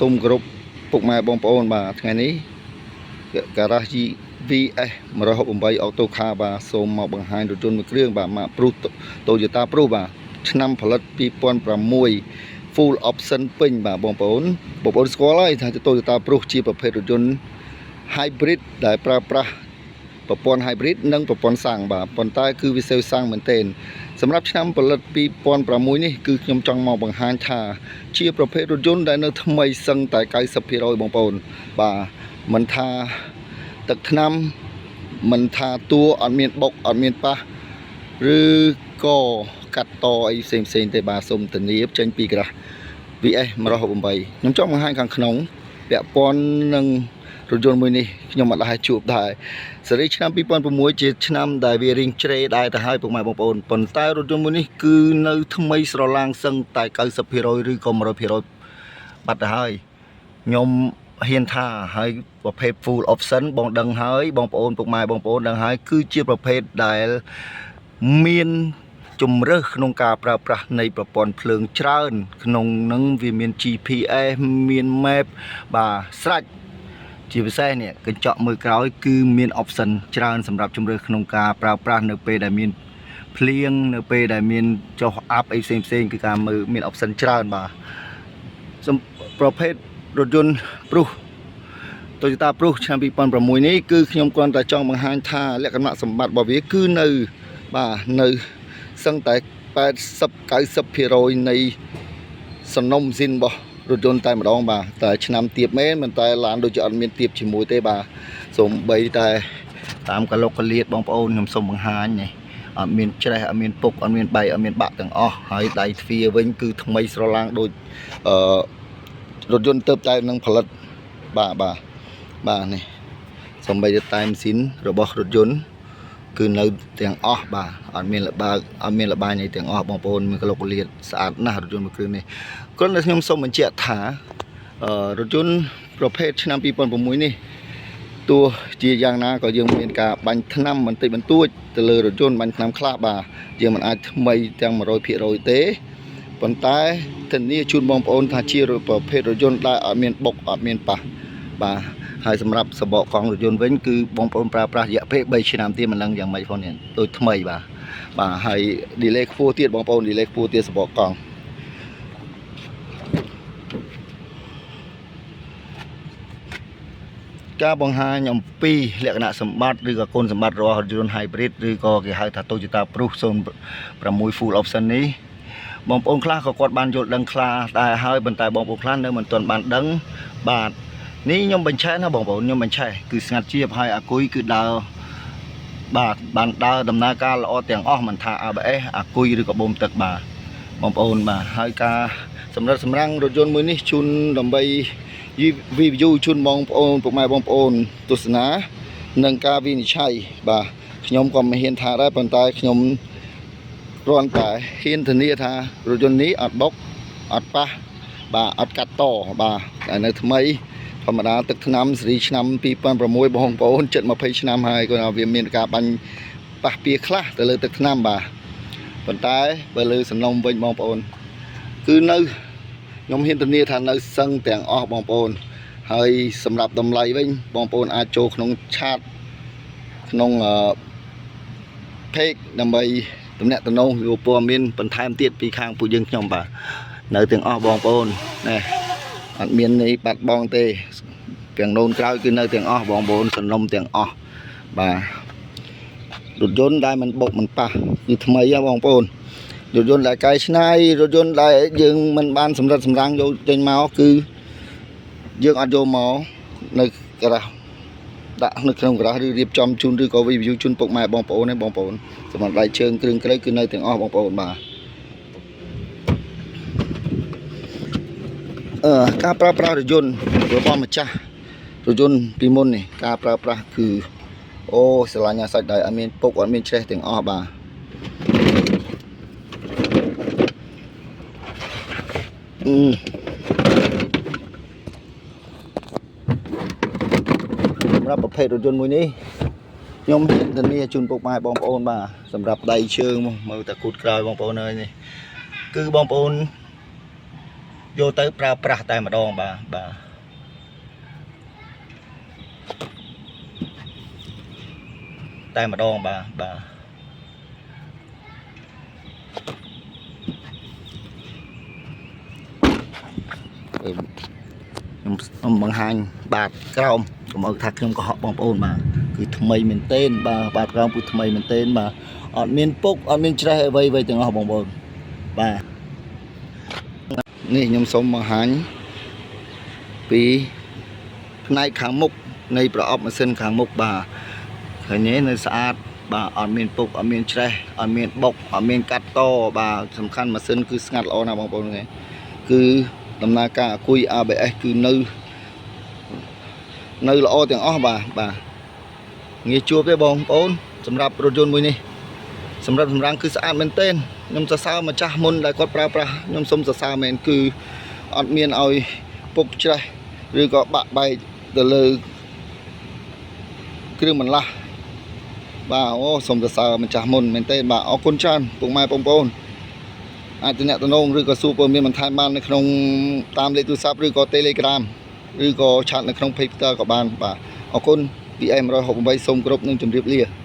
សូមគោរពពុកម៉ែបងប្អូនបាទថ្ងៃនេះការ៉ាស VS 168 Auto Car បាទសូមមកបង្ហាញរថយន្តមួយគ្រឿងបាទម៉ាក Proof Toyota Proof បាទឆ្នាំផលិត2006 Full Option ពេញបាទបងប្អូនស្គាល់ហើយថា Toyota Proof ជាប្រភេទរថយន្ត Hybrid ដែលប្រើប្រាស់ប្រព័ន្ធ Hybrid និងប្រព័ន្ធសាំងបាទប៉ុន្តែគឺវាសេវសាំងមែនទែនសម្រាប់ឆ្នាំផលិត2006នេះគឺខ្ញុំចង់មកបង្ហាញថាជាប្រភេទរថយន្តដែលនៅថ្មីសឹងតែ 90% បងប្អូនបាទមិនថាទឹកថ្នាំមិនថាតួអត់មានបុកអត់មានប៉ះឬក៏កាត់តអីផ្សេងទេបាទសូមធានាចេញពីក្រាស់ VS 168ខ្ញុំចង់បង្ហាញខាងក្នុងពាក់ព័ន្ធនឹងរថយន្តមួយនេះខ្ញុំអត់ដែរជួបដែរសេរីឆ្នាំ2006ជាឆ្នាំដែលវារៀងជ្រេដែរទៅហើយពុកម៉ែបងប្អូនប៉ុន្តែរថយន្តមួយនេះគឺនៅថ្មីស្រឡាងសឹងតែ 90% ឬក៏ 100% បាត់ទៅហើយខ្ញុំហ៊ានថាហើយប្រភេទ full option បងដឹងហើយបងប្អូនពុកម៉ែបងប្អូនដឹងហើយគឺជាប្រភេទដែលមានជំរើសក្នុងការប្រើប្រាស់នៃប្រព័ន្ធភ្លើងច្រើនក្នុងនឹងវាមាន GPS មាន map បាទស្រេចជាពិសេសនេះកញ្ចក់មើលក្រោយគឺមាន option ច្រើនសម្រាប់ជំរើសក្នុងការប្រើប្រាស់នៅពេលដែលមានភ្លៀងនៅពេលដែលមានចុះអាប់អីផ្សេងគឺការមើលមាន option ច្រើនបាទប្រភេទរថយន្ត Proof Toyota Proof ឆ្នាំ2006នេះគឺខ្ញុំគ្រាន់តែចង់បង្ហាញថាលក្ខណៈសម្បត្តិរបស់វាគឺនៅបាទនៅសឹងតែ80-90% នៃសំណុំស៊ីនរបស់រថយន្តតែម្ដងបាទតែឆ្នាំទៀបមែនតែឡានដូចជាអត់មានទៀបជាមួយទេបាទសូម្បីតែតាមកលុកកលៀតបងប្អូនខ្ញុំសូមបង្ហាញនេះអត់មានច្រេះអត់មានពុកអត់មានបែកអត់មានបាក់ទាំងអស់ហើយដៃទ្វារវិញគឺថ្មីស្រឡាងដូចរថយន្តទៅតែនឹងផលិតបាទនេះសូម្បីតែតែម៉ាស៊ីនរបស់រថយន្តគឺនៅទាំងអស់បាទអត់មានលបាញអីទាំងអស់បងប្អូនមានកលុកកលៀតស្អាតណាស់រថយន្តមួយគ្រឿងនេះគ្រាន់តែខ្ញុំសូមបញ្ជាក់ថារថយន្តប្រភេទឆ្នាំ2006នេះទោះជាយ៉ាងណាក៏យើងមានការបាញ់ថ្នាំបន្តិចបន្តួចទៅលើរថយន្តបាញ់ថ្នាំខ្លះបាទយើងមិនអាចថ្មីទាំង 100% ទេប៉ុន្តែធានាជូនបងប្អូនថាជាប្រភេទរថយន្តដែលអត់មានបុកអត់មានប៉ះបាទហើយសម្រាប់សបកកង់រថយន្តវិញគឺបងប្អូនប្រើប្រាស់រយៈពេល3ឆ្នាំទៀតមិនដឹងយ៉ាងម៉េចផងនេះដូចថ្មីបាទហើយ delay ខ្ពស់ទៀតបងប្អូន delay ខ្ពស់ទៀតសបកកង់ការបង្ហាញអំពីលក្ខណៈសម្បត្តិឬក៏គុណសម្បត្តិរបស់រថយន្ត Hybrid ឬក៏គេហៅថា Toyota Proof 06 Full Option នេះបងប្អូនខ្លះក៏គាត់បានយល់ដឹងខ្លះដែរហើយប៉ុន្តែបងប្អូនខ្លះនៅមិនទាន់បានដឹងបាទនេះខ្ញុំបញ្ឆេះណាបងប្អូនខ្ញុំបញ្ឆេះគឺស្ងាត់ជាបហើយអាគុយគឺដើរបាទបានដើរដំណើរការល្អទាំងអស់មិនថា ABS អាគុយឬក៏បូមទឹកបាទបងប្អូនបាទហើយការសម្រិតសម្រាំងរថយន្តមួយនេះជូនដើម្បី review ជូនបងប្អូនពុកម៉ែបងប្អូនទស្សនានិងការវិនិច្ឆ័យបាទខ្ញុំក៏មិនហ៊ានថាដែរប៉ុន្តែខ្ញុំគ្រាន់តែហ៊ានធានាថារថយន្តនេះអត់បុកអត់ប៉ះបាទអត់កាត់តបាទតែនៅថ្មីធម្មតាទឹកថ្នាំសេរីឆ្នាំ2006បងប្អូន7-20ឆ្នាំហើយគាត់ថាវាមានការបាញ់ប៉ះពៀខ្លះទៅលើទឹកថ្នាំបាទប៉ុន្តែបើលើសំណុំវិញបងប្អូនគឺនៅខ្ញុំហ៊ានធានាថានៅសឹងទាំងអស់បងប្អូនហើយសម្រាប់តម្លៃវិញបងប្អូនអាចចូលក្នុងឆាតក្នុងpage ដើម្បីទំនាក់ទំនងយោព័ត៌មានបន្ថែមទៀតពីខាងពួកយើងខ្ញុំបាទនៅទាំងអស់បងប្អូនណែអត់មាននេះបាត់បង់ទេទាំងនូនក្រោយគឺនៅទាំងអស់បងប្អូនសំណុំទាំងអស់បាទរថយន្តដែលមិនបុកមិនប៉ះគឺថ្មីហ៎បងប្អូនរថយន្តដែលកែច្នៃរថយន្តដែលយើងមិនបានសម្រិតសម្រាំងយកចេញមកគឺយើងអត់យកមកនៅការ៉ាសដាក់នៅក្នុងការ៉ាសឬរៀបចំជូនឬក៏ review ជូនពុកម៉ែបងប្អូនឯងបងប្អូនសម្រាប់ដៃជើងគ្រឿងក្រៅគឺនៅទាំងអស់បងប្អូនបាទការប្រើប្រាស់រថយន្តរបស់ម្ចាស់រថយន្តពីមុននេះការប្រើប្រាស់គឺអូស្រឡាញ់សាច់ដៃអត់មានពុកអត់មានច្រេះទាំងអស់បាទសម្រាប់ប្រភេទរថយន្តមួយនេះខ្ញុំធានាជូនពុកម៉ែបងប្អូនបាទសម្រាប់ដៃជើងមើលតែគូតក្រោយបងប្អូនអើយនេះគឺបងប្អូន vô tới pra tại mà đòn bà tại mà đòn bà ông bằng hành bạc cao mà thạc không có họ bằng ôn mà cứ thầm mây mình tên bà bạc cao cứ thầm mây mình tên mà ở miền Bắc ở miền Tây vây vây từng họ bằng ôn bàนี่ខ្ញុំសូមបង្ហាញពីផ្នែកខាងមុខនៃប្រអប់ម៉ាស៊ីនខាងមុខបាទឃើញទេនៅស្អាតបាទអត់មានពុកអត់មានច្រេះអត់មានបុកអត់មានកាត់តបាទសំខាន់ម៉ាស៊ីនគឺស្ងាត់ល្អណាស់បងប្អូនគឺដំណើរការអគុយ ABS គឺនៅល្អទាំងអស់បាទងាយជួបទេបងប្អូនសម្រាប់រថយន្តមួយនេះសម្រាប់សម្រាំងគឺស្អាតមែនទែនខ្ញុំសរសើរម្ចាស់មុនដែលគាត់ប្រើប្រាស់ខ្ញុំសូមសរសើរមែនគឺអត់មានឲ្យពុកច្រេះឬក៏បាក់បែកទៅលើគ្រឿងបន្លាស់បាទអូសូមសរសើរម្ចាស់មុនមែនទែនបាទអរគុណច្រើនពុកម៉ែបងប្អូនអាចទំនាក់ទំនងឬក៏សួរព័ត៌មានបន្ថែមបាននៅក្នុងតាមលេខទូរស័ព្ទឬក៏ Telegram ឬក៏ឆាតនៅក្នុង Page Twitter ក៏បានបាទអរគុណ PM 168សូមគោរពនិងជម្រាបលា